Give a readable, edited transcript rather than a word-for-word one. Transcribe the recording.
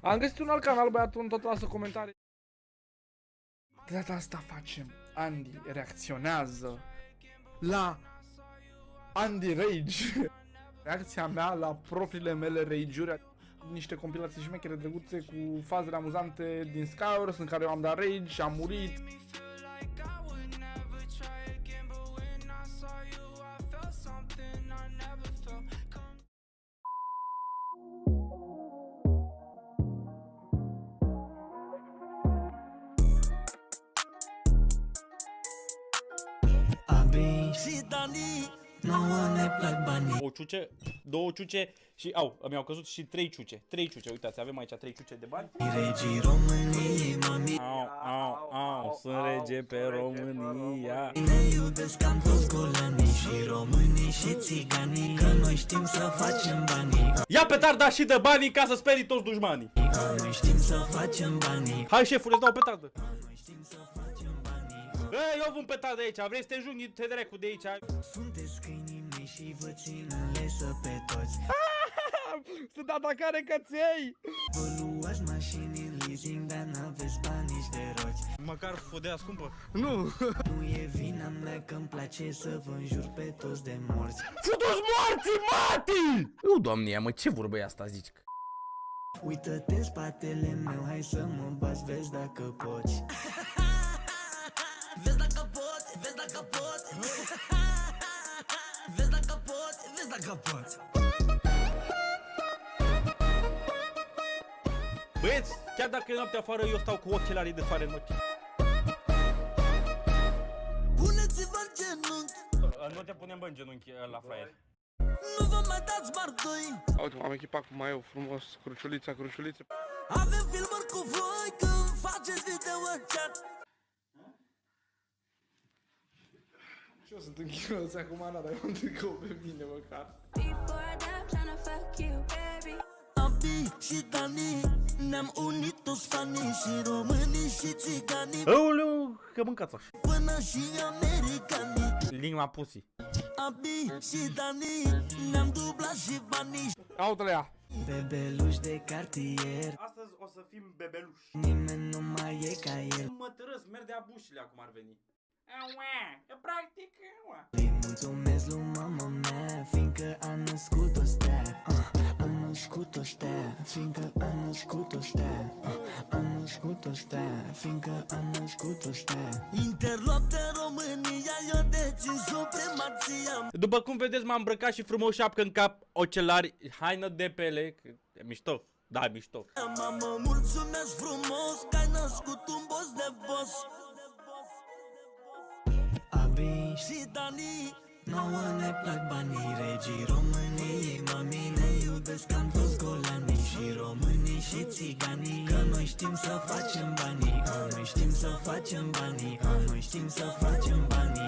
Am găsit un alt canal, băiatul, tot lasă comentarii. De data asta facem. Andy reacționează la Andy Rage. Reacția mea la propriile mele rage-uri. Niște compilații șmechere drăguțe cu fazele amuzante din Skywars în care eu am dat rage și am murit. O ciuce, două ciuce și mi-au căzut și 3 ciuce. 3 ciuce, uitați, avem aici 3 ciuce de bani. Regii României, mami. Sunt rege pe România. Ne iubesc am toți golanii și românii și țiganii, că noi știm să facem banii. Ia petarda și dă banii ca să sperii toți dușmanii. Noi știm să facem banii. Hai șefule, dau petardă. Noi știm să facem banii. Eu vând petardă aici, vrei să te junghi, te dracu de aici. Sunteți câinii mei și vă țin în lesă pe toți. Sunt atacare căței. Vă luați mașini în leasing, dar n-aveți bani nici de roți. Măcar fodea scumpă. Nu. Nu e vina mea că-mi place să vă înjur pe toți de morți. Futu-ți morții, mati! Nu, doamne, mă, ce vorbă e asta, zici? Uită-te în spatele meu, hai să mă bați, vezi dacă poți. Vezi dacă poți, vezi dacă poți. Vezi dacă poți, vezi dacă poți. Băieți, chiar dacă e noapte afară, eu stau cu ochelarii de soare în ochi. Puneți-vă în genunchi. Nu te punem, bă, în genunchi la fraier. Nu vă mai dați bardoi. Uite, m-am echipat cu maiu frumos, cruciulița, cruciuliță. Avem filmări cu voi când faceți video în chat. Și eu sunt închinuți acum, n-are un tricou pe mine măcar. Abi și Dani, ne-am unit toți fanii și românii și țiganii. Aoleu, că mâncați așa. Până și americanii. Lingua pussy. Abi și Dani, ne-am dublat și banii. Aută-le-a. Bebeluș de cartier. Astăzi o să fim bebeluși. Nimeni nu mai e ca el. Mă tărăs, merg de abușile acum ar veni. Practic, îi mulțumesc lui mama mea, fiindcă a născut-o stea. A născut-o stea, fiindcă a născut-o stea. A născut-o stea, fiindcă a născut-o stea. Interlop de România, eu dețin supremația. După cum vedeți, m-am îmbrăcat și frumos, șapcă în cap, ochelari, haină de pele. E mișto, da, mișto. Mama, mulțumesc frumos că ai născut un boss de boss. Abi și Dani, nouă ne plac banii, regii României, mami, ne iubesc cam toți golanii și românii și țiganii, că noi știm să facem banii, noi știm să facem banii, noi știm să facem banii.